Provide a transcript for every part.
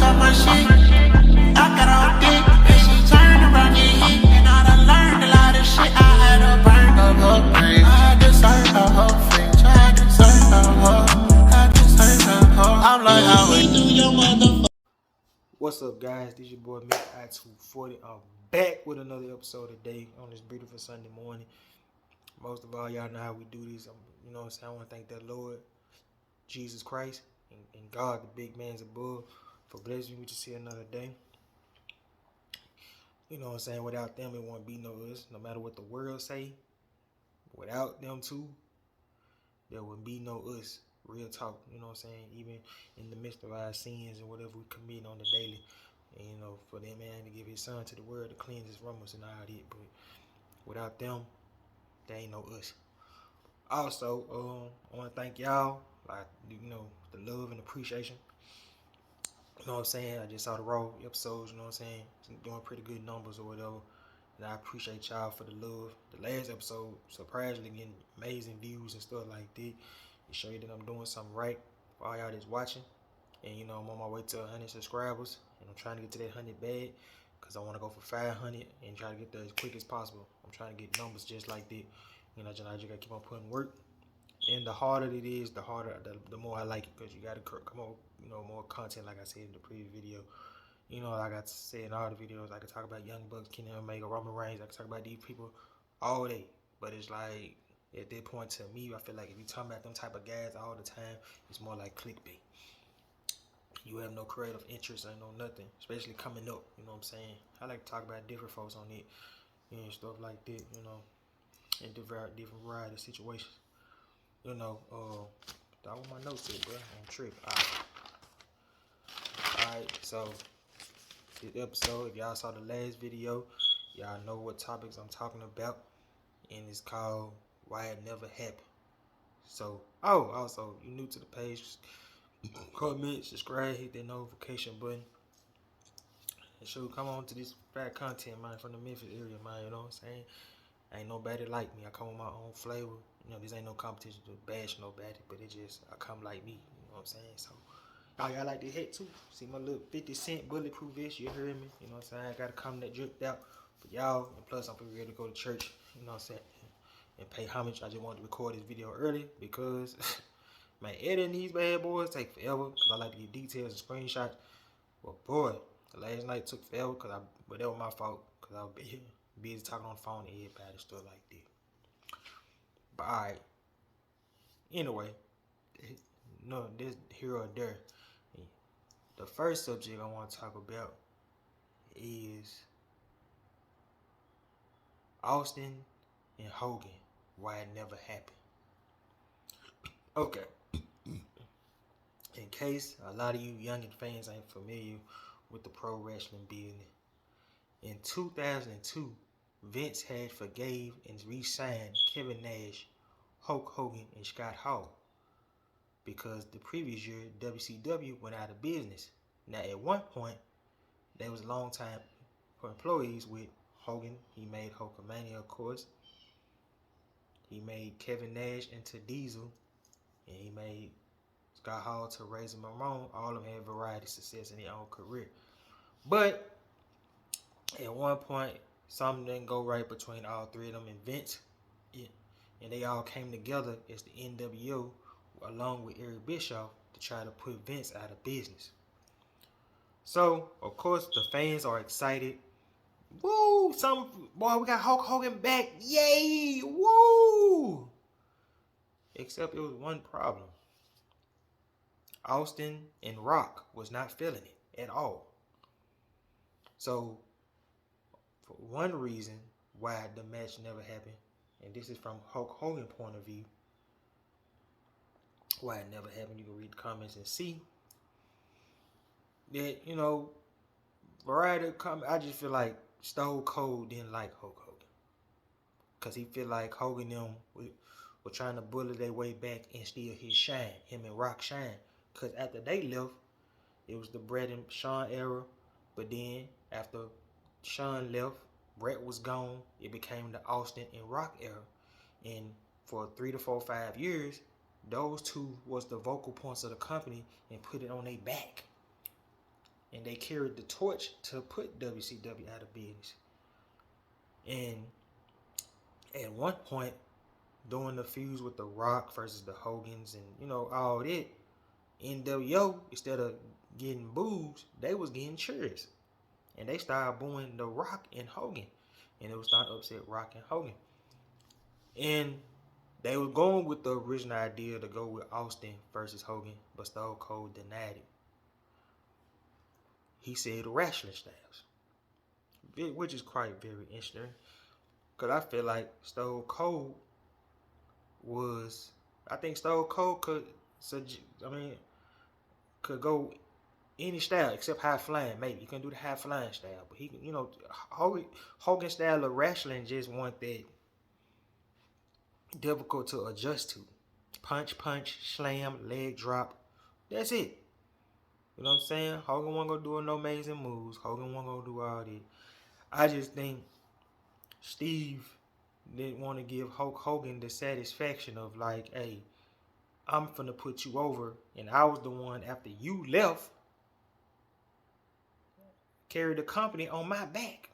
talk my shit. I got on dick, and she turned around and hit. And I done learned a lot of shit. I had her burn up her brain. I deserve her fridge. I deserve her. I deserve her. I'm like, how we do your motherfucker. What's up, guys? This your boy Mick I240. I'm back with another episode today on this beautiful Sunday morning. Most of all, y'all know how we do this. You know what I'm saying? I want to thank the Lord, Jesus Christ, and God, the big man's above, for blessing me to see another day. You know what I'm saying? Without them, it won't be no us. No matter what the world say, without them too, there would be no us. Real talk, you know what I'm saying? Even in the midst of our sins and whatever we commit on the daily. And, you know, for that man to give his son to the world to cleanse his rumors and all that. But without them, there ain't no us. Also, I want to thank y'all, like, you know, the love and appreciation. You know what I'm saying? I just saw the Raw episodes, you know what I'm saying? Doing pretty good numbers or whatever. And I appreciate y'all for the love. The last episode, surprisingly, getting amazing views and stuff like that. It show you that I'm doing something right for all y'all that's watching. And, you know, I'm on my way to 100 subscribers. And I'm trying to get to that 100 bag. Because I want to go for 500 and try to get there as quick as possible. I'm trying to get numbers just like that. You know, I just got to keep on putting work. And the harder it is, the more I like it. Because you got to come on, you know, more content, like I said in the previous video. You know, like I said in all the videos, I could talk about Young Bucks, Kenny Omega, Roman Reigns. I could talk about these people all day. But it's like, at that point, to me, I feel like if you talk about them type of guys all the time, it's more like clickbait. You have no creative interest and no nothing, especially coming up, you know what I'm saying? I like to talk about different folks on it and stuff like that, you know, in different variety of situations. You know, that was my notes here, bro. I'm tripping. Alright, so this episode, if y'all saw the last video, y'all know what topics I'm talking about, and it's called Why It Never Happened. So, also, you new to the page, comment, subscribe, hit that notification button. And so come on to this bad content, man, from the Memphis area, man, you know what I'm saying? Ain't nobody like me. I come with my own flavor. You know, this ain't no competition to bash nobody, but it just, I come like me, you know what I'm saying? So, y'all like this hat too. See my little 50 cent bulletproof vest, you heard me? You know what I'm saying? I got a comment that dripped out for y'all. And plus, I'm ready to go to church, you know what I'm saying? And pay homage. I just wanted to record this video early because, man, editing these bad boys take forever because I like to get details and screenshots. But boy, the last night took forever but that was my fault because I was busy talking on the phone to everybody and stuff like that. But alright. Anyway, no, this here or there. The first subject I want to talk about is Austin and Hogan. Why it never happened. Okay. In case a lot of you youngin' fans ain't familiar with the pro wrestling business, in 2002, Vince had forgave and re-signed Kevin Nash, Hulk Hogan, and Scott Hall because the previous year WCW went out of business. Now at one point, they was long time employees with Hogan. He made Hulkamania, of course. He made Kevin Nash into Diesel, and he made Scott Hall to Razor Ramon. All of them had variety success in their own career. But at one point, something didn't go right between all three of them and Vince. And they all came together as the NWO along with Eric Bischoff to try to put Vince out of business. So, of course, the fans are excited. Woo! Boy, we got Hulk Hogan back. Yay! Woo! Except it was one problem. Austin and Rock was not feeling it at all. So, for one reason why the match never happened, and this is from Hulk Hogan's point of view, why it never happened, you can read the comments and see that, you know, variety of comments, I just feel like Stone Cold didn't like Hulk Hogan. Because he feel like Hogan and them were trying to bully their way back and steal his shine, him and Rock shine. Because after they left, it was the Bret and Shawn era. But then, after Shawn left, Bret was gone, it became the Austin and Rock era. And for 3 to 4, 5 years, those two was the vocal points of the company and put it on their back. And and they carried the torch to put WCW out of business. And at one point, during the feuds with The Rock versus the Hogans and, you know, all that, NWO, instead of getting boos, they was getting cheers. And they started booing The Rock and Hogan. And it was starting to upset Rock and Hogan. And they were going with the original idea to go with Austin versus Hogan, but Stone Cold denied it. He said wrestling styles, which is quite very interesting. Because I feel like Stone Cold I think Stone Cold could go any style except high flying. Maybe you can do the high flying style, but he can, you know, Hogan style of wrestling just want that difficult to adjust to. Punch, slam, leg drop. That's it. You know what I'm saying? Hogan wasn't gonna do no amazing moves. Hogan wasn't gonna do all that. I just think Steve didn't want to give Hulk Hogan the satisfaction of like, hey, I'm finna put you over, and I was the one after you left carried the company on my back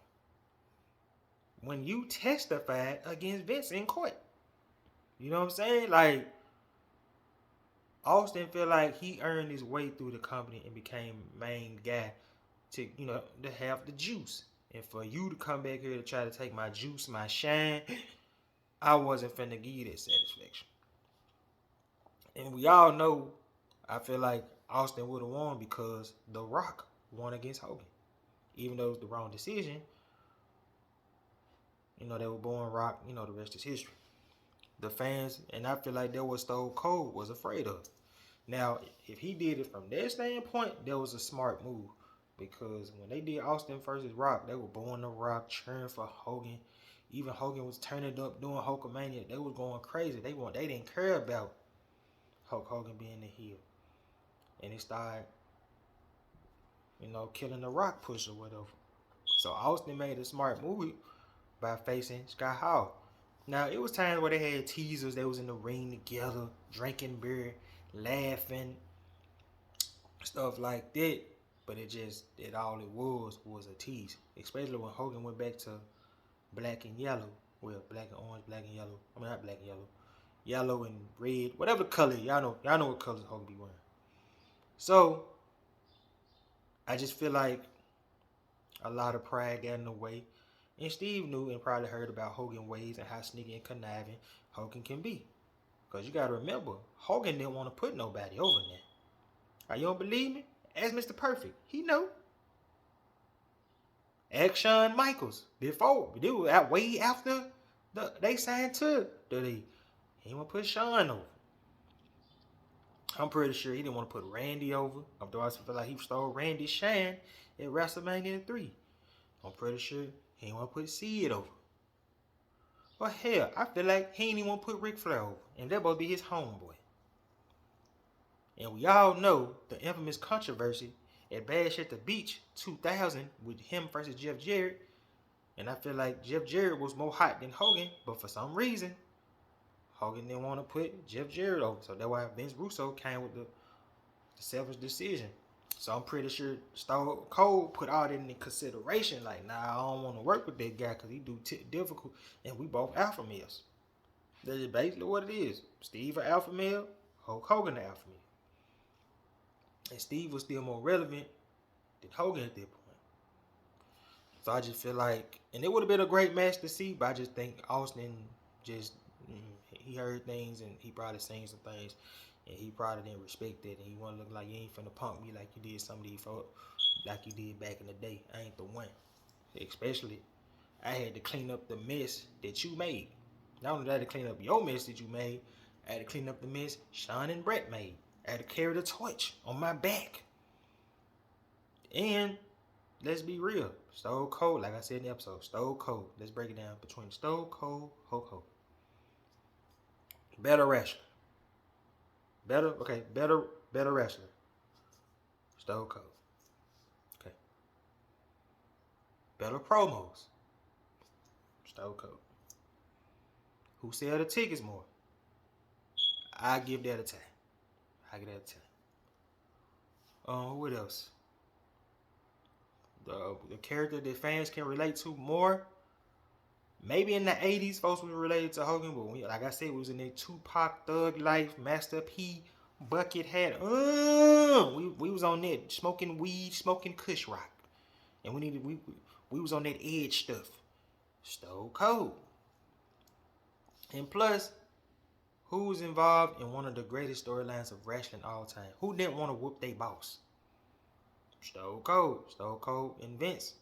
when you testified against Vince in court. You know what I'm saying? Like, Austin feel like he earned his way through the company and became main guy to, you know, to have the juice. And for you to come back here to try to take my juice, my shine, I wasn't finna give you that satisfaction. And we all know, I feel like Austin would have won because The Rock won against Hogan. Even though it was the wrong decision, you know, they were born Rock, you know, the rest is history. The fans, and I feel like that was Stone Cold was afraid of. Now, if he did it from their standpoint, that was a smart move. Because when they did Austin versus Rock, they were booing The Rock, cheering for Hogan. Even Hogan was turning up doing Hulkamania. They was going crazy. They didn't care about Hulk Hogan being the heel. And they started, you know, killing The Rock push or whatever. So Austin made a smart move by facing Scott Hall. Now, it was times where they had teasers. They was in the ring together, drinking beer, laughing, stuff like that. But all it was a tease. Especially when Hogan went back to black and yellow. Well, black and orange, black and yellow. I mean, not black and yellow. Yellow and red. Whatever color. Y'all know what colors Hogan be wearing. So, I just feel like a lot of pride got in the way. And Steve knew and probably heard about Hogan ways and how sneaky and conniving Hogan can be. Because you got to remember, Hogan didn't want to put nobody over there. You don't believe me? Ask Mr. Perfect. He know. Ask Shawn Michaels. Before. They were out way after they signed to the league. He didn't want to put Shawn over. I'm pretty sure he didn't want to put Randy over. Although I feel like he stole Randy's shine at WrestleMania 3. I'm pretty sure he didn't want to put Sid over. Well, hell, I feel like he didn't even want to put Ric Flair over. And that must be his homeboy. And we all know the infamous controversy at Bash at the Beach 2000 with him versus Jeff Jarrett. And I feel like Jeff Jarrett was more hot than Hogan. But for some reason, Hogan didn't want to put Jeff Jarrett over. So that's why Vince Russo came with the selfish decision. So I'm pretty sure Stone Cold put all that in consideration. Like, nah, I don't want to work with that guy because he do difficult. And we both alpha males. That's basically what it is. Steve an alpha male, Hulk Hogan an alpha male. And Steve was still more relevant than Hogan at that point. So I just feel like, and it would have been a great match to see, but I just think Austin he heard things and he probably seen some things. And he probably didn't respect that. And he want to look like you ain't finna punk me like you did some of these folks, like you did back in the day. I ain't the one. Especially, I had to clean up the mess that you made. Not only did I have to clean up your mess that you made, I had to clean up the mess Shawn and Brett made. I had to carry the torch on my back. And let's be real. Stone Cold, like I said in the episode, Stone Cold. Let's break it down between Stone Cold, Hulk Hogan. Better wrestler. Better wrestler. Stone Cold. Okay. Better promos. Stone Cold. Who sell the tickets more? I give that a tie. What else? the character that fans can relate to more. Maybe in the 80s, folks was related to Hogan, but like I said, we was in that Tupac, Thug Life, Master P, Bucket Hat. We was on that smoking weed, smoking Kush Rock, and we was on that edge stuff. Stone Cold. And plus, who was involved in one of the greatest storylines of wrestling all time? Who didn't want to whoop their boss? Stone Cold. Stone Cold and Vince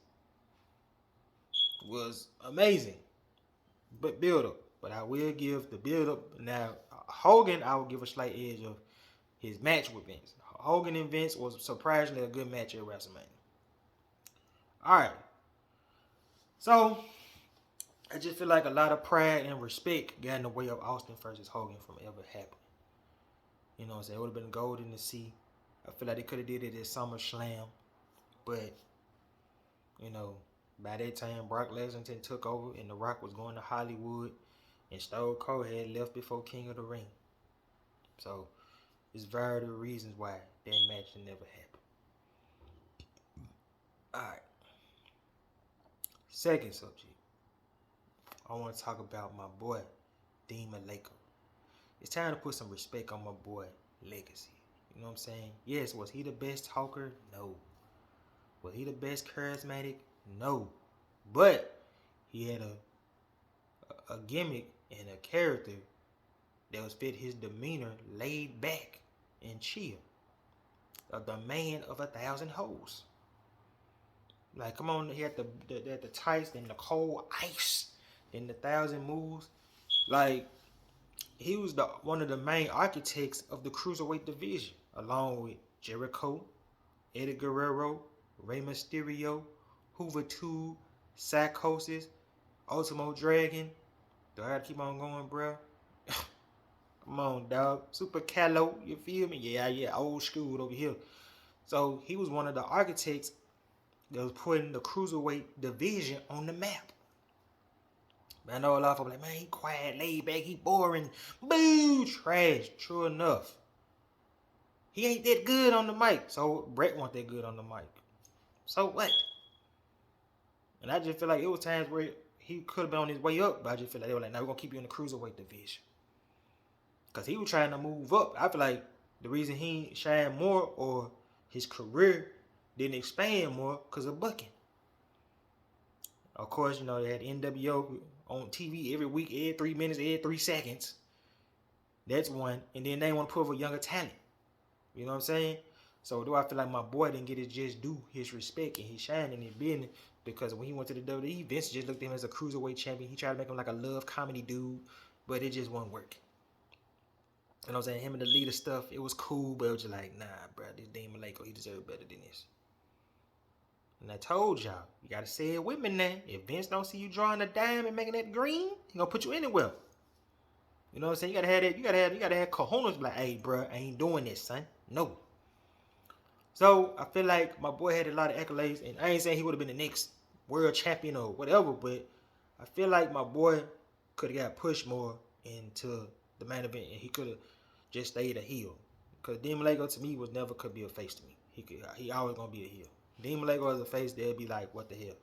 was amazing. But build up. But I will give the build up. Now, Hogan, I will give a slight edge of his match with Vince. Hogan and Vince was surprisingly a good match at WrestleMania. Alright. So, I just feel like a lot of pride and respect got in the way of Austin versus Hogan from ever happening. You know what I'm saying? It would have been golden to see. I feel like they could have did it at SummerSlam. But, you know, by that time, Brock Lesnar took over and The Rock was going to Hollywood. And Stone Cold had left before King of the Ring. So, there's various reasons why that match never happened. Alright. Second subject. I want to talk about my boy, Dean Malenko. It's time to put some respect on my boy, legacy. You know what I'm saying? Yes, was he the best talker? No. Was he the best charismatic? No. But he had a gimmick and a character that was fit his demeanor, laid back and chill. The man of 1,000 hoes. Like, come on, he had the tights and the cold ice and the 1,000 moves. Like, he was one of the main architects of the Cruiserweight division, along with Jericho, Eddie Guerrero, Rey Mysterio, Hoover 2, Psychosis, Ultimo Dragon. Do I gotta keep on going, bro? Come on, dog. Super Calo, you feel me? Yeah, old school over here. So he was one of the architects that was putting the Cruiserweight division on the map. Man, I know a lot of people like, man, he quiet, laid back, he boring. Boo, trash. True enough. He ain't that good on the mic. So Brett wasn't that good on the mic. So what? And I just feel like it was times where he could have been on his way up, but I just feel like they were like, now we're going to keep you in the Cruiserweight division. Because he was trying to move up. I feel like the reason he shined more or his career didn't expand more because of booking. Of course, you know, they had NWO on TV every week, every 3 minutes, every 3 seconds. That's one. And then they want to put up a younger talent. You know what I'm saying? So do I feel like my boy didn't get his just due, his respect, and his shine in his business? Because when he went to the WWE, Vince just looked at him as a Cruiserweight champion. He tried to make him like a love comedy dude, but it just wasn't working. You know what I'm saying? Him and the leader stuff, it was cool, but it was just like, nah, bro, this Dean Malenko, he deserved better than this. And I told y'all, you gotta say it with me now. If Vince don't see you drawing a dime and making that green, he gonna put you anywhere. You know what I'm saying? You gotta have that, you gotta have cojones like, hey, bro, I ain't doing this, son. No. So I feel like my boy had a lot of accolades, and I ain't saying he would have been the next world champion or whatever, but I feel like my boy could have got pushed more into the main event, and he could have just stayed a heel. Because Dean Malenko to me could be a face to me. He always gonna be a heel. Dean Malenko as a face, they'll be like, what the hell?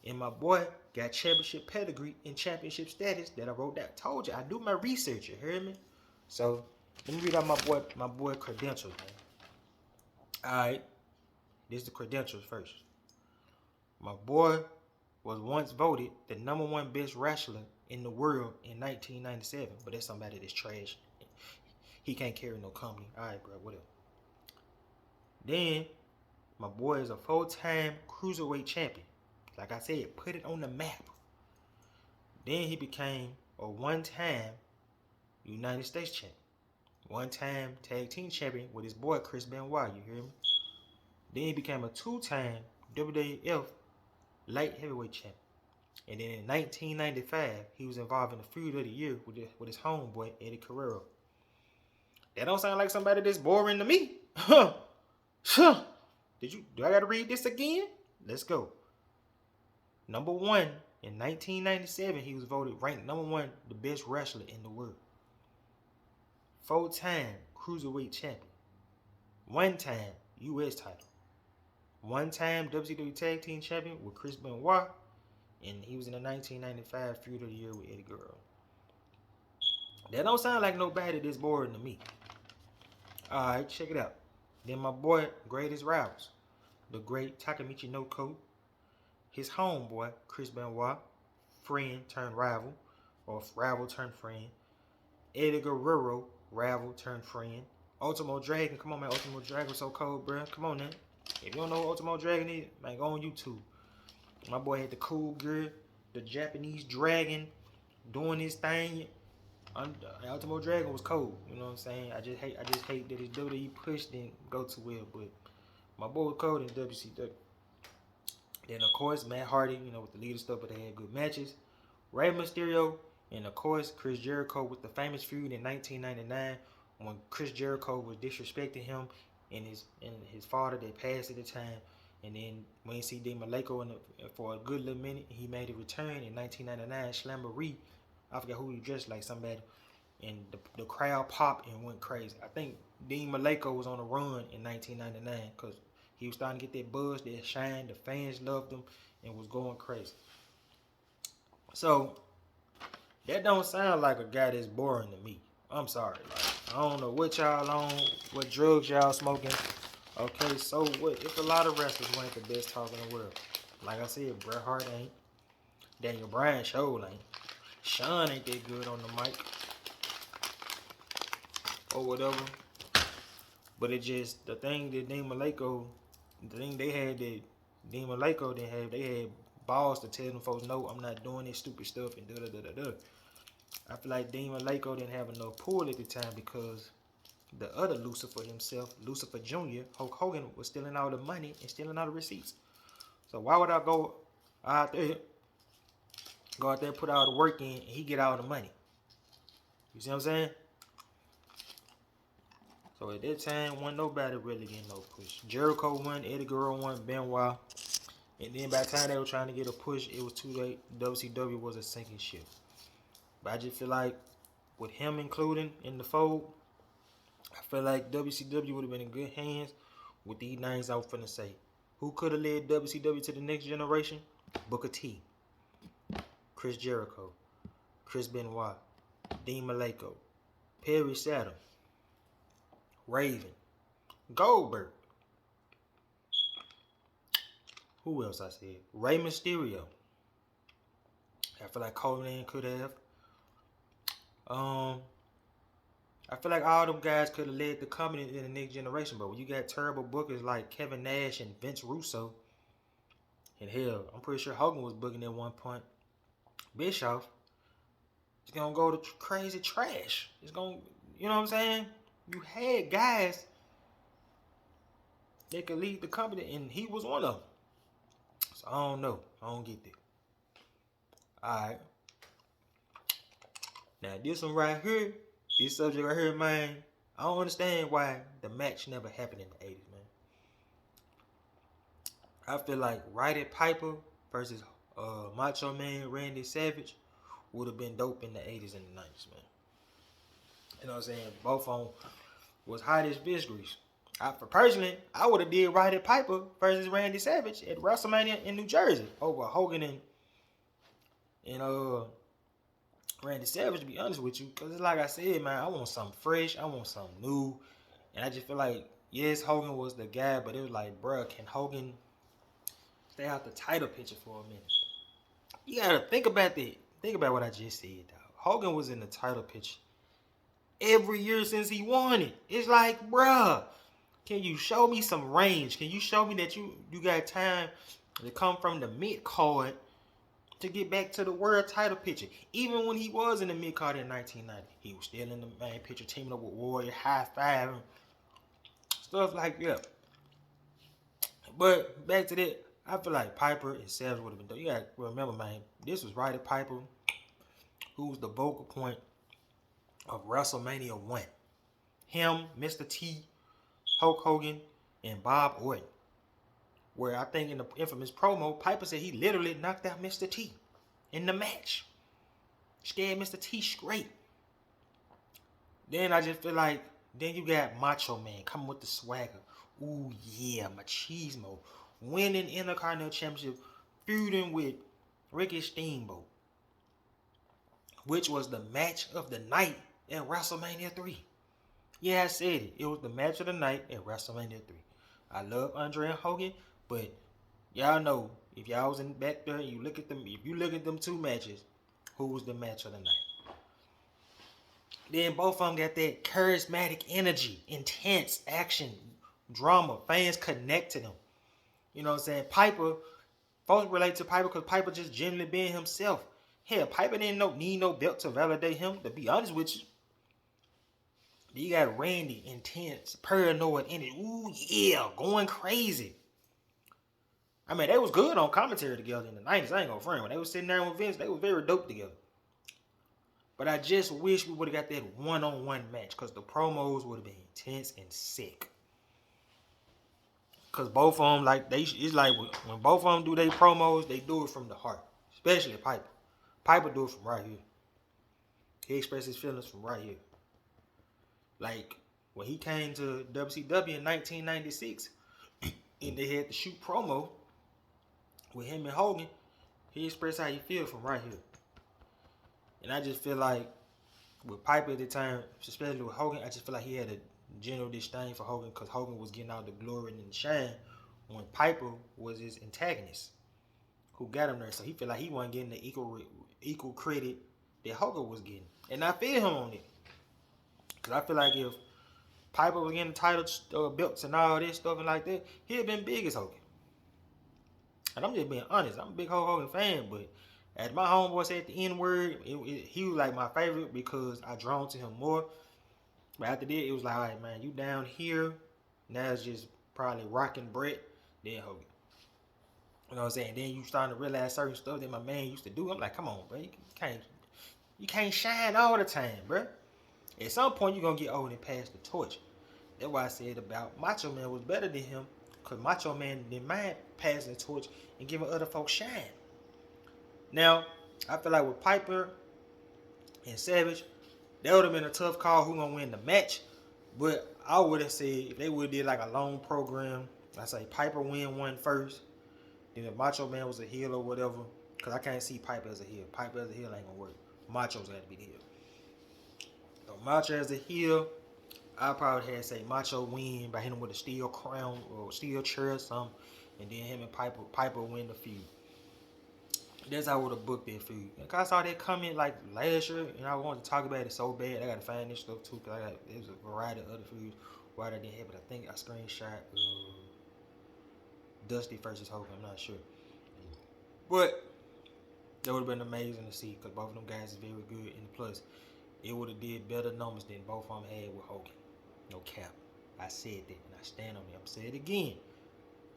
And my boy got championship pedigree and championship status that I wrote down. Told you, I do my research, you heard me? So let me read out my boy credentials, man. Alright. This is the credentials first. My boy was once voted the #1 best wrestler in the world in 1997. But that's somebody that's trash. He can't carry no company. Alright, bro, whatever. Then, my boy is a 4-time Cruiserweight champion. Like I said, put it on the map. Then he became a 1-time United States champion. 1-time tag team champion with his boy Chris Benoit, you hear me? Then he became a 2-time WWF light heavyweight champion. And then in 1995, he was involved in the feud of the year with his homeboy Eddie Guerrero. That don't sound like somebody that's boring to me. Do I gotta read this again? Let's go. #1 in 1997, he was voted ranked #1 the best wrestler in the world. 4-time Cruiserweight champion. 1-time U.S. title. one-time WCW Tag Team Champion with Chris Benoit, and he was in the 1995 Feud of the Year with Eddie Guerrero. That don't sound like nobody this boring to me. Alright, check it out. Then my boy, Greatest Rivals, the great Takamichi Noko, his homeboy, Chris Benoit, friend turned rival, or rival turned friend. Eddie Guerrero, rival turned friend. Ultimo Dragon, come on man, Ultimo Dragon so cold, bro. Come on man. If you don't know what Ultimo Dragon is, man, go on YouTube. My boy had the cool girl, the Japanese dragon, doing his thing. Ultimo Dragon was cold, you know what I'm saying? I just hate that his WWE push didn't go too well, but my boy was cold in WCW. Then of course Matt Hardy, you know, with the leader stuff, but they had good matches. Rey Mysterio, and of course Chris Jericho with the famous feud in 1999 when Chris Jericho was disrespecting him and his father that passed at the time. And then we didn't see Dean Malenko for a good little minute. He made a return in 1999, Slamboree. I forgot who he dressed like, somebody. And the crowd popped and went crazy. I think Dean Malenko was on a run in 1999 because he was starting to get that buzz, that shine. The fans loved him and was going crazy. So, that don't sound like a guy that's boring to me. I'm sorry. Like, I don't know what y'all on, what drugs y'all smoking. Okay, so what? If a lot of wrestlers ain't the best talk in the world. Like I said, Bret Hart ain't. Daniel Bryan show ain't. Shawn ain't that good on the mic. Or whatever. But it just, the thing that Dean Malenko, the thing they had that Dean Malenko didn't have, they had balls to tell them folks, no, I'm not doing this stupid stuff and da-da-da-da-da. I feel like Dean Malenko didn't have enough pull at the time because the other Lucifer himself, Lucifer Jr., Hulk Hogan, was stealing all the money and stealing all the receipts. So why would I go out there, put all the work in, and he get all the money? You see what I'm saying? So at that time, wasn't nobody really getting no push. Jericho won, Eddie Guerrero won, Benoit. And then by the time they were trying to get a push, it was too late. WCW was a sinking ship. But I just feel like with him including in the fold, I feel like WCW would have been in good hands with these names I was finna say. Who could have led WCW to the next generation? Booker T, Chris Jericho, Chris Benoit, Dean Malenko, Perry Saturn, Raven, Goldberg. Who else I said? Rey Mysterio. I feel like Conan could have. I feel like all them guys could have led the company in the next generation, but when you got terrible bookers like Kevin Nash and Vince Russo, and hell, I'm pretty sure Hogan was booking at one point. Bischoff, it's gonna go to crazy trash. It's gonna, you know what I'm saying? You had guys that could lead the company, and he was one of them. So I don't know. I don't get that. Alright. Now this one right here, this subject right here, man, I don't understand why the match never happened in the 80s, man. I feel like Roddy Piper versus Macho Man Randy Savage would have been dope in the 80s and the 90s, man. You know what I'm saying? Both of them was hot as fish grease. Personally, I would have did Roddy Piper versus Randy Savage at WrestleMania in New Jersey over Hogan and Randy Savage, to be honest with you, because it's like I said, man, I want something fresh, I want something new, and I just feel like, yes, Hogan was the guy, but it was like, bruh, can Hogan stay out the title picture for a minute? You gotta think about that. Think about what I just said, dog. Hogan was in the title picture every year since he won it. It's like, bruh, can you show me some range? Can you show me that you got time to come from the mid-card to get back to the world title picture? Even when he was in the mid-card in 1990, he was still in the main picture, teaming up with Warrior, high-fiving, stuff like that. But back to that, I feel like Piper and Savage would have been dope. You gotta remember, man, this was Roddy Piper, who was the vocal point of WrestleMania 1. Him, Mr. T, Hulk Hogan, and Bob Orton. Where I think in the infamous promo, Piper said he literally knocked out Mr. T in the match. Scared Mr. T straight. Then I just feel like, then you got Macho Man coming with the swagger. Ooh yeah, machismo. winning Intercontinental Championship, feuding with Ricky Steamboat, which was the match of the night at WrestleMania 3. Yeah, I said it. It was the match of the night at WrestleMania 3. I love Andre and Hogan, but y'all know, if y'all was in back there, you look at them. If you look at them two matches, who was the match of the night? Then both of them got that charismatic energy, intense action, drama. Fans connect to them. You know what I'm saying? Piper, folks relate to Piper because Piper just genuinely being himself. Hell, Piper didn't need no belt to validate him. To be honest with you, you got Randy, intense, paranoid energy. Ooh yeah, going crazy. I mean, they was good on commentary together in the 90s. I ain't gonna front. When they was sitting there with Vince, they was very dope together. But I just wish we would have got that one-on-one match because the promos would have been intense and sick. Because both of them, it's like when both of them do their promos, they do it from the heart. Especially Piper. Piper do it from right here. He expresses his feelings from right here. Like, when he came to WCW in 1996, and they had to shoot promo with him and Hogan, he expressed how he feels from right here. And I just feel like with Piper at the time, especially with Hogan, I just feel like he had a general disdain for Hogan because Hogan was getting all the glory and the shine when Piper was his antagonist who got him there. So he felt like he wasn't getting the equal credit that Hogan was getting. And I feel him on it. Because I feel like if Piper was getting titles, belts and all this stuff and like that, he'd have been big as Hogan. And I'm just being honest. I'm a big Hulk Hogan fan, but as my homeboy said the N-word, he was like my favorite because I drawn to him more. But after that, it was like, all right, man, you down here. Now it's just probably rocking Brett, then Hogan. You know what I'm saying? Then you starting to realize certain stuff that my man used to do. I'm like, come on, bro. You can't shine all the time, bro. At some point, you're going to get old and pass the torch. That's why I said about Macho Man was better than him. Because Macho Man didn't mind passing the torch and giving other folks shine. Now, I feel like with Piper and Savage, that would have been a tough call who going to win the match. But I would have said if they would have did like a long program, I say Piper win one first. Then if Macho Man was a heel or whatever, because I can't see Piper as a heel. Piper as a heel ain't going to work. Macho's got to be the heel. So Macho as a heel, I probably had to say Macho win by hitting him with a steel crown or steel chair or something. And then him and Piper win the feud. That's how I would have booked that feud. Because I saw that comment like last year, and I wanted to talk about it so bad. I got to find this stuff too, because there's a variety of other feuds why I didn't have it. I think I screenshot Dusty versus Hogan. I'm not sure. But that would have been amazing to see because both of them guys is very good. And plus, it would have did better numbers than both of them had with Hogan. No cap. I said that, and I stand on it. I'm saying it again.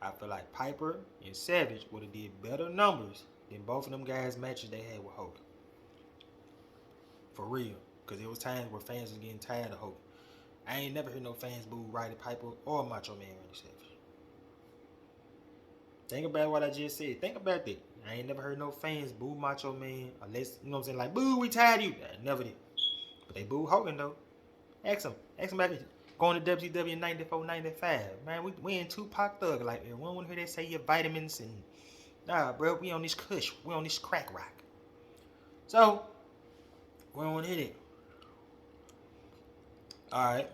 I feel like Piper and Savage would have did better numbers than both of them guys' matches they had with Hogan. For real. Because there was times where fans was getting tired of Hogan. I ain't never heard no fans boo Roddy Piper or Macho Man Randy Savage. Think about what I just said. Think about that. I ain't never heard no fans boo Macho Man unless, you know what I'm saying, like, boo, we tired of you. I never did. But they boo Hogan, though. Ask him back going to WCW in 94, 95. Man, we in Tupac Thug. Like, we don't want to hear they say your vitamins and, nah, bro, we on this kush. We on this crack rock. So, we don't want to hit it. Alright.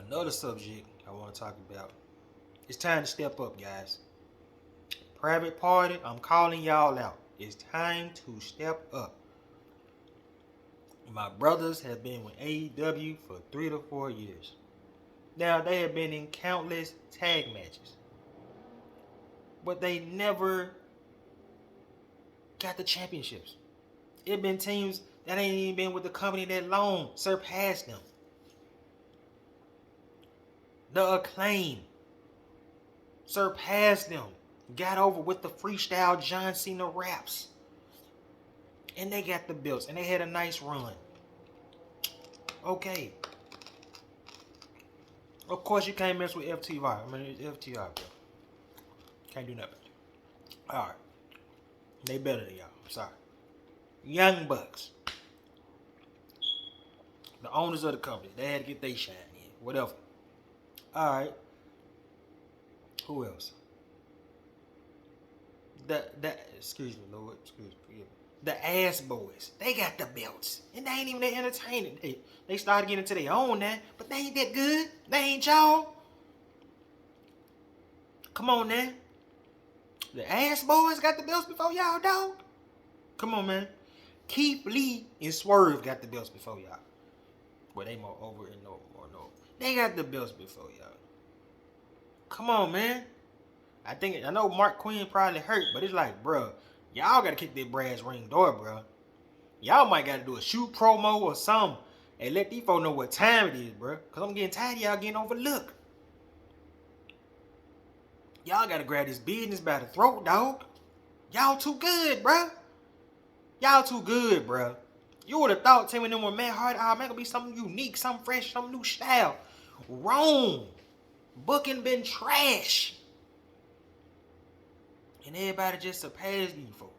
Another subject I want to talk about. It's time to step up, guys. Private Party, I'm calling y'all out. It's time to step up. My brothers have been with AEW for 3 to 4 years. Now, they have been in countless tag matches. But they never got the championships. It been teams that ain't even been with the company that long surpassed them. The Acclaim surpassed them. Got over with the freestyle John Cena raps. And they got the belts. And they had a nice run. Okay. Of course you can't mess with FTR. I mean, it's FTR, bro. Can't do nothing. Alright. They better than y'all. I'm sorry. Young Bucks. The owners of the company. They had to get their shine in. Whatever. All right. Who else? Excuse me, Lord. Excuse me. Forgive me. The Ass Boys. They got the belts. And they ain't even that entertaining. They started getting into their own now, but they ain't that good. They ain't y'all. Come on now. The Ass Boys got the belts before y'all, dog. Come on, man. Keith Lee and Swerve got the belts before y'all. Well, they more over and no more no. They got the belts before y'all. Come on, man. I know Mark Quinn probably hurt, but it's like, bruh, y'all gotta kick that brass ring door, bruh. Y'all might gotta do a shoot promo or something and let these folks know what time it is, bruh. Cause I'm getting tired of y'all getting overlooked. Y'all gotta grab this business by the throat, dog. Y'all too good, bruh. Y'all too good, bruh. You would have thought Tim and them were Matt Hardy. Oh, man, gonna be something unique, something fresh, some new style. Wrong. Booking been trash. And everybody just surpassed these folks.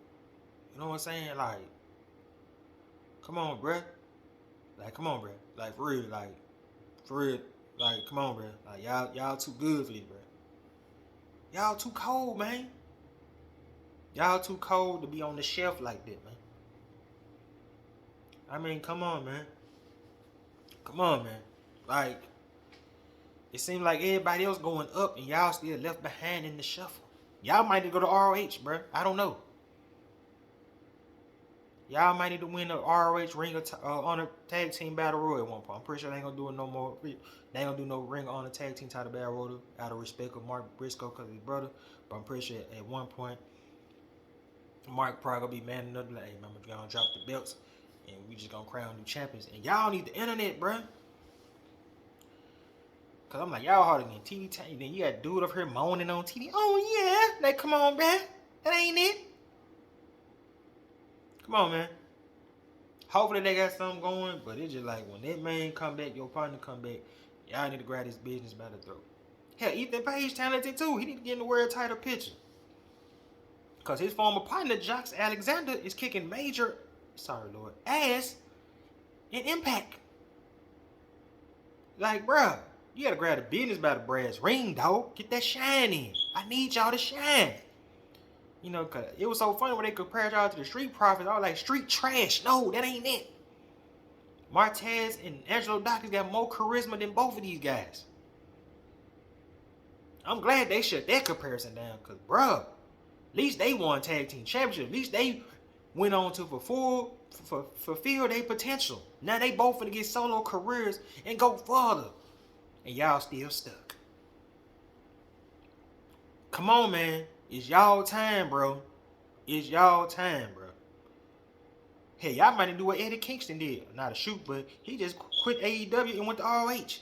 You know what I'm saying? Like, come on, bruh. Like, come on, bruh. Like, for real, like, come on, bruh. Like, y'all too good for this, bruh. Y'all too cold, man. Y'all too cold to be on the shelf like that, man. I mean, come on, man. Come on, man. Like, it seems like everybody else going up and y'all still left behind in the shuffle. Y'all might need to go to ROH, bro. I don't know. Y'all might need to win the ROH Ring of Honor Tag Team Battle Royal at one point. I'm pretty sure they ain't gonna do it no more. They ain't gonna do no Ring of Honor Tag Team Title Battle Royal out of respect of Mark Briscoe because of his brother. But I'm pretty sure at one point, Mark probably gonna be man enough to like, hey, man, we're gonna drop the belts and we just gonna crown new champions. And y'all need the internet, bro. Cause I'm like, y'all harder than TV time. Then you got dude up here moaning on TV. Oh yeah, like come on, bruh. That ain't it. Come on, man. Hopefully they got something going, but it's just like when that man come back, your partner come back, y'all need to grab this business by the throat. Hell, Ethan Page talented too. He need to get in the world title picture. Cause his former partner, Josh Alexander, is kicking major, ass in Impact. Like, bruh. You gotta grab the business by the brass ring, dog. Get that shine in. I need y'all to shine. You know, cause it was so funny when they compared y'all to the Street Profits. I was like, street trash. No, that ain't it. Martez and Angelo Dawkins got more charisma than both of these guys. I'm glad they shut that comparison down, cause bruh, at least they won tag team championship. At least they went on to fulfill their potential. Now they both gonna get solo careers and go further. And y'all still stuck. Come on, man. It's y'all time, bro. It's y'all time, bro. Hey, y'all might do what Eddie Kingston did. Not a shoot, but he just quit AEW and went to ROH.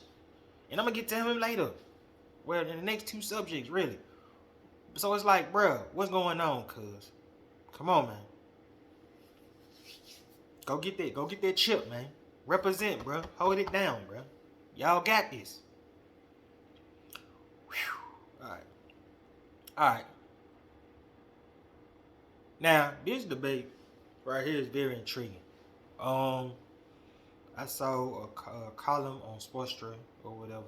And I'm going to get to him later. Well, in the next two subjects, really. So it's like, bro, what's going on, cuz? Come on, man. Go get that chip, man. Represent, bro. Hold it down, bro. Y'all got this. Alright. Now, this debate right here is very intriguing. I saw a column on Sportstra or whatever,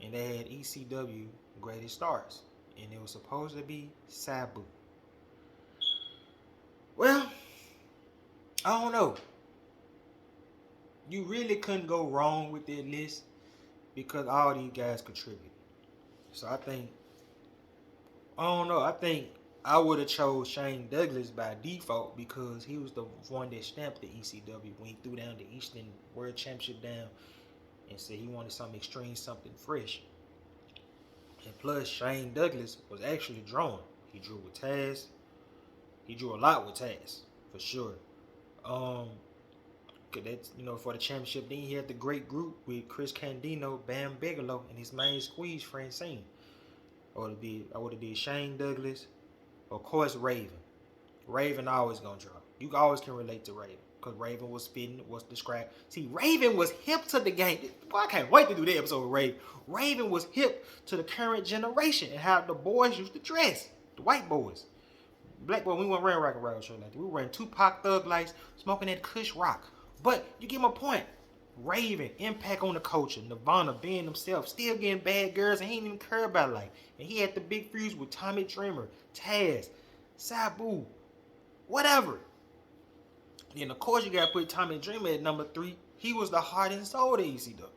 and they had ECW Greatest Stars, and it was supposed to be Sabu. Well, I don't know. You really couldn't go wrong with that list because all these guys contribute. So I think I would have chose Shane Douglas by default because he was the one that stamped the ECW when he threw down the Eastern World Championship down and said he wanted something extreme, something fresh. And plus, Shane Douglas was actually drawing. He drew with Taz. He drew a lot with Taz, for sure. That's, for the championship. Then he had the great group with Chris Candido, Bam Bigelow, and his main squeeze, Francine. I would have did Shane Douglas. Of course, Raven. Raven always gonna draw. You always can relate to Raven. Because Raven was spitting, was described. See, Raven was hip to the game. Boy, I can't wait to do that episode with Raven. Raven was hip to the current generation and how the boys used to dress. The white boys. Black boy, we weren't wearing rock and roll shirt like that. We were wearing Tupac Thug Lights, smoking that Kush Rock. But you get my point. Raven, impact on the culture. Nirvana being himself, still getting bad girls, and he didn't even care about life. And he had the big fuse with Tommy Dreamer, Taz, Sabu, whatever. Then of course you gotta put Tommy Dreamer at number 3. He was the heart and soul of ECW.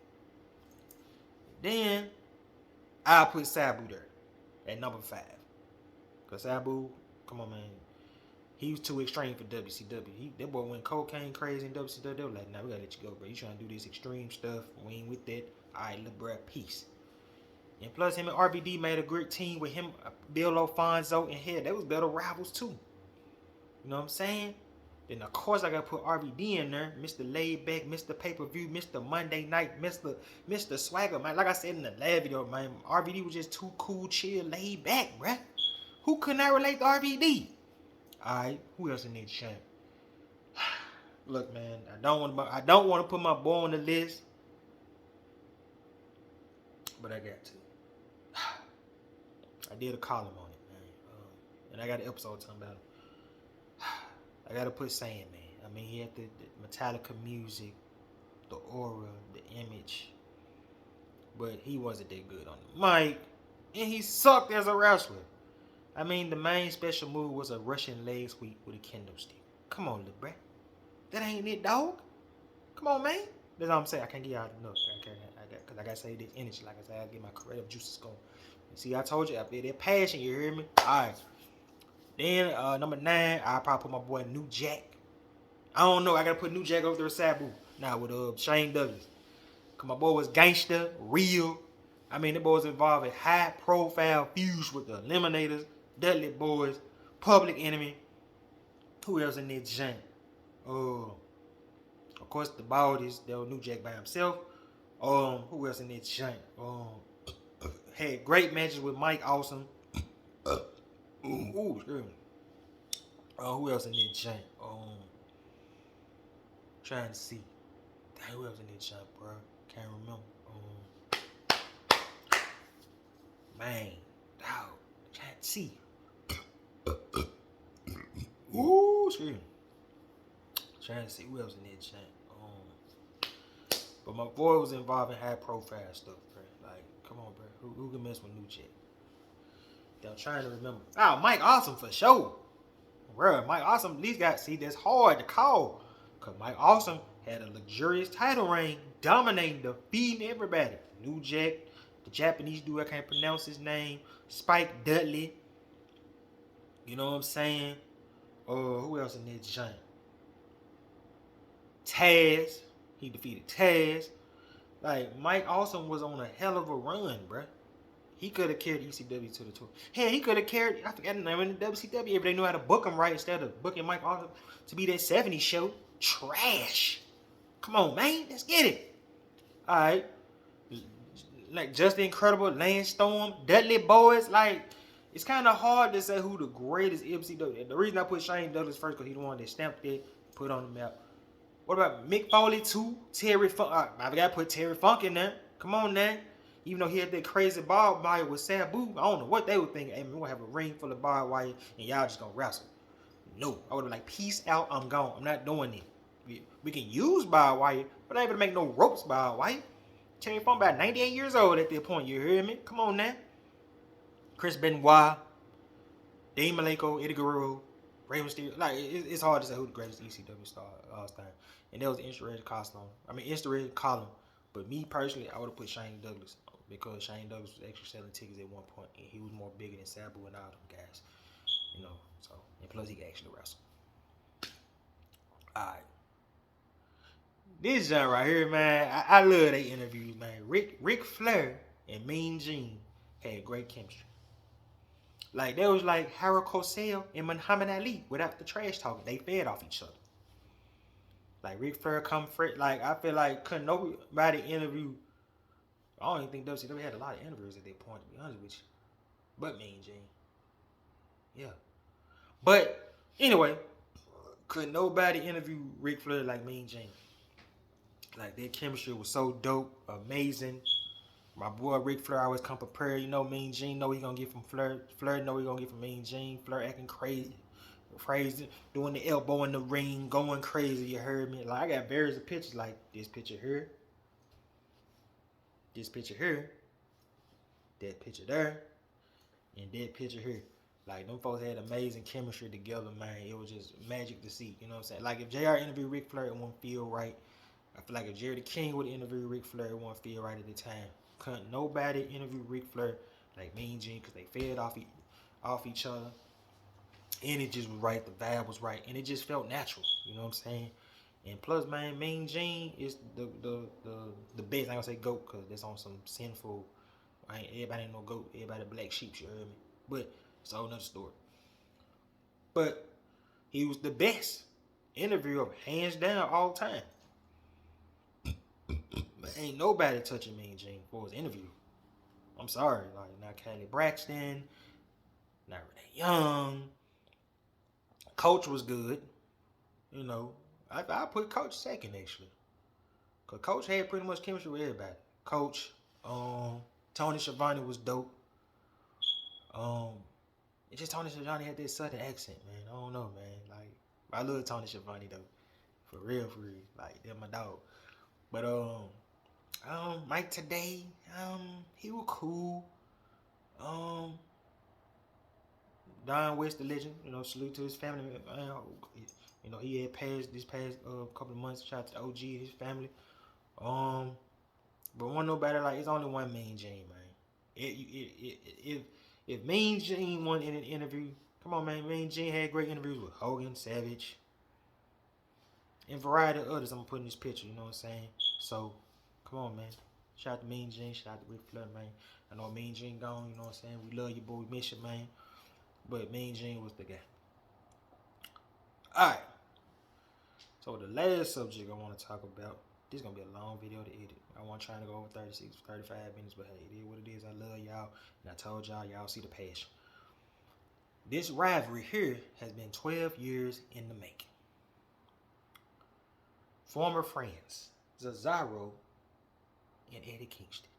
Then I'll put Sabu there at number 5. Cause Sabu, come on man, he was too extreme for WCW. That boy went cocaine crazy in WCW. They were like, nah, we gotta let you go, bro. You trying to do this extreme stuff. We ain't with that. Alright, little bro, peace. And plus, him and RVD made a great team with him, Bill Alfonso, and hell, they was better rivals too. You know what I'm saying? Then of course I gotta put RVD in there, Mr. Laid Back, Mr. Pay-Per-View, Mr. Monday Night, Mr. Swagger, man. Like I said in the last video, man, RVD was just too cool, chill, laid back, bruh. Who could not relate to RVD? Alright, who else in this champ? Look, man, I don't want to put my boy on the list, but I got to. I did a column on it, man, and I got an episode talking about him. I gotta put Sandman. I mean, he had the Metallica music, the aura, the image, but he wasn't that good on the mic, and he sucked as a wrestler. I mean, the main special move was a Russian leg sweep with a kendo stick. Come on, little brat. That ain't it, dog. Come on, man. That's all I'm saying. I can't get y'all enough. Because I got to say this energy. Like I said, I got to get my creative juices going. See, I told you, after that passion, you hear me? All right. Then, number 9, I'll probably put my boy New Jack. I don't know. I got to put New Jack over there with Sabu. Now, with Shane Douglas. Because my boy was gangster, real. I mean, the boy was involved in high-profile feuds with the Eliminators, Dudley Boys, Public Enemy. Who else in that joint? Of course, the Baldies. There was New Jack by himself. Who else in that joint? Had great matches with Mike Awesome. Ooh, excuse me. Who else in that joint? Trying to see. Dang, who else in that joint, bro? Can't remember. Man, dog. Trying to see. Ooh, excuse me. Trying to see who else in that joint. But my boy was involved in high profile stuff, bro. Like, come on, bro. Who can mess with New Jack? I'm trying to remember. Oh, Mike Awesome for sure. Bro, Mike Awesome, these guys, see, that's hard to call. Because Mike Awesome had a luxurious title reign, dominating, defeating everybody. New Jack, the Japanese dude, I can't pronounce his name, Spike Dudley. You know what I'm saying? Who else in this giant? Taz. He defeated Taz. Like, Mike Awesome was on a hell of a run, bruh. He could have carried ECW to the tour. Hell, he could have carried, I forgot the name, in the WCW if they knew how to book him right instead of booking Mike Awesome to be that 70s show. Trash. Come on, man. Let's get it. All right. Like, Just the Incredible, Lance Storm, Dudley Boys. Like, it's kind of hard to say who the greatest MCW. The reason I put Shane Douglas first because he's the one that stamped it, put on the map. What about Mick Foley too? Terry Funk. I gotta put Terry Funk in there. Come on, now. Even though he had that crazy barbed wire with Sabu, I don't know what they would think. Hey, man, we're gonna have a ring full of barbed wire and y'all just gonna wrestle. No, I would have like, peace out, I'm gone. I'm not doing it. We can use barbed wire, but I ain't able to make no ropes barbed wire. Terry Funk about 98 years old at that point. You hear me? Come on now. Chris Benoit, Dean Malenko, Eddie Guerrero, Rey Mysterio. Like, it's hard to say who the greatest ECW star all time. And that was Insta-Red column. But me personally, I would have put Shane Douglas because Shane Douglas was actually selling tickets at one point, and he was more bigger than Sabu and all them guys. You know, so, and plus he could actually wrestle. Alright. This genre right here, man, I love they interviews, man. Ric Flair and Mean Gene had great chemistry. Like, they was like Harold Cosell and Muhammad Ali without the trash talking. They fed off each other. Like, Ric Flair like, I feel like couldn't nobody interview. I don't even think WCW had a lot of interviews at that point, to be honest with you. But Mean Gene. Yeah. But, anyway, could nobody interview Ric Flair like Mean Gene? Like, their chemistry was so dope, amazing. My boy Ric Flair always come prepared. You know, Mean Gene know he gonna get from Flair. Flair know he gonna get from Mean Gene. Flair acting crazy. Crazy, doing the elbow in the ring, going crazy. You heard me? Like I got various pictures, like this picture here, this picture here, that picture there, and that picture here. Like them folks had amazing chemistry together, man. It was just magic to see. You know what I'm saying? Like if JR interviewed Ric Flair, it won't feel right. I feel like if Jerry the King would interview Ric Flair, it won't feel right at the time. Couldn't nobody interview Ric Flair like Mean Gene because they fed off each other. And it just was right, the vibe was right, and it just felt natural. You know what I'm saying? And plus, man, Mean Gene is the best. I ain't gonna say goat because that's on some sinful. Everybody ain't no goat. Everybody black sheep. You heard me? But it's a whole nother story. But he was the best interviewer, hands down, all time. But ain't nobody touching Mean Gene for his interview. I'm sorry, like not Kelly Braxton, not Renee Young. Coach was good, you know. I put Coach second actually, cause Coach had pretty much chemistry with everybody. Coach, Tony Schiavone was dope. It's just Tony Schiavone had this southern accent, man. I don't know, man. Like I love Tony Schiavone though, for real. Like they're my dog. But Mike today, he was cool. Don West, the legend, you know, salute to his family. You know, he had passed this past couple of months. Shout out to the OG and his family. But one nobody like it's only one Mean Gene, man. If Mean Gene won in an interview, come on, man. Mean Gene had great interviews with Hogan, Savage, and a variety of others. I'm gonna put in this picture. You know what I'm saying? So, come on, man. Shout out to Mean Gene. Shout out to Ric Flair, man. I know Mean Gene gone. You know what I'm saying? We love you, boy. We miss you, man. But Mean Gene was the guy. Alright. So the last subject I want to talk about. This is going to be a long video to edit. I wasn't trying to go over 36, 35 minutes. But hey, it is what it is. I love y'all. And I told y'all see the passion. This rivalry here has been 12 years in the making. Former friends. Cesaro and Eddie Kingston.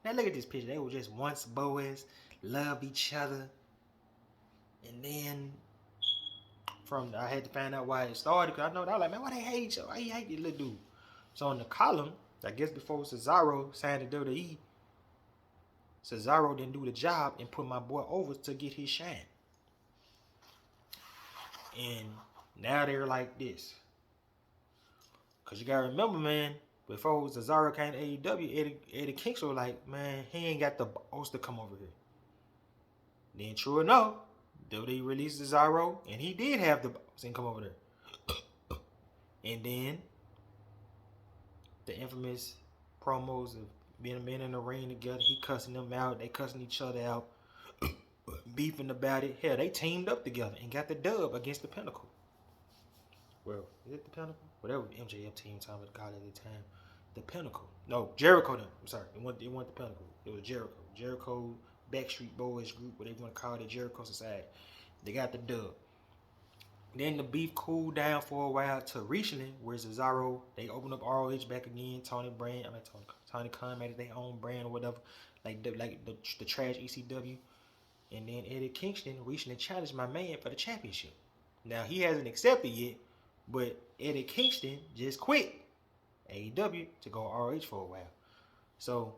Now look at this picture. They were just once boys. Loved each other. And then, I had to find out why it started, because I know, I was like, man, why they hate each other? Why he hate this little dude? So on the column, I guess before Cesaro signed to WWE, Cesaro didn't do the job and put my boy over to get his shine. And now they're like this. Because you got to remember, man, before Cesaro came to AEW, Eddie Kingston was like, man, he ain't got the balls to come over here. Then true enough, WWE released Cesaro, and he did have the balls and come over there. And then the infamous promos of being men in the ring together, he cussing them out, they cussing each other out, beefing about it. Hell, they teamed up together and got the dub against the Pinnacle. Well, is it the Pinnacle? Whatever MJF team time would call it at the time. The Pinnacle. No, Jericho them. I'm sorry. It wasn't the Pinnacle. It was Jericho. Jericho Backstreet Boys group, what they want to call it, Jericho Society. They got the dub. Then the beef cooled down for a while to recently, where Cesaro, they opened up ROH back again. Tony Khan made it their own brand or whatever, like the trash ECW. And then Eddie Kingston recently challenged my man for the championship. Now he hasn't accepted yet, but Eddie Kingston just quit AEW to go ROH for a while. So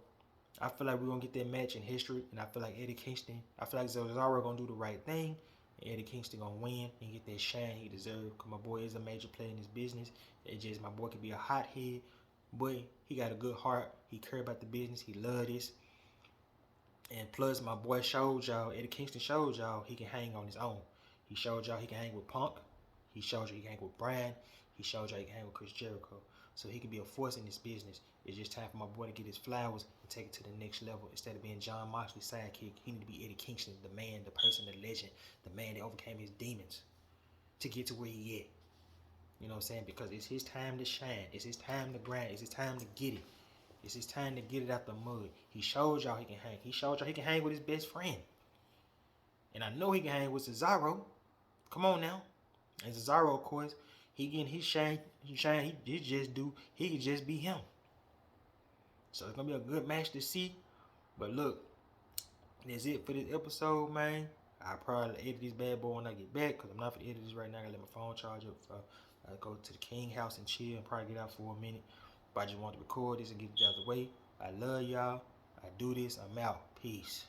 I feel like we're going to get that match in history, and I feel like Cesaro going to do the right thing, and Eddie Kingston going to win and get that shine he deserves, because my boy is a major player in this business. It's just my boy can be a hothead, but he got a good heart. He care about the business. He love this. And plus, my boy showed y'all, Eddie Kingston showed y'all he can hang on his own. He showed y'all he can hang with Punk. He showed you he can hang with Bryan. He showed y'all he can hang with Chris Jericho. So he can be a force in this business. It's just time for my boy to get his flowers and take it to the next level. Instead of being John Moxley's sidekick, he need to be Eddie Kingston, the man, the person, the legend, the man that overcame his demons to get to where he at. You know what I'm saying? Because it's his time to shine. It's his time to grind. It's his time to get it. It's his time to get it out the mud. He showed y'all he can hang. He showed y'all he can hang with his best friend. And I know he can hang with Cesaro. Come on now. And Cesaro, of course, he getting his shine. He can just be him. So it's gonna be a good match to see. But look, that's it for this episode, man. I probably edit this bad boy when I get back, because I'm not gonna edit this right now. I gotta let my phone charge up. I go to the King house and chill and probably get out for a minute. But I just want to record this and get it out of the way. I love y'all. I do this. I'm out. Peace.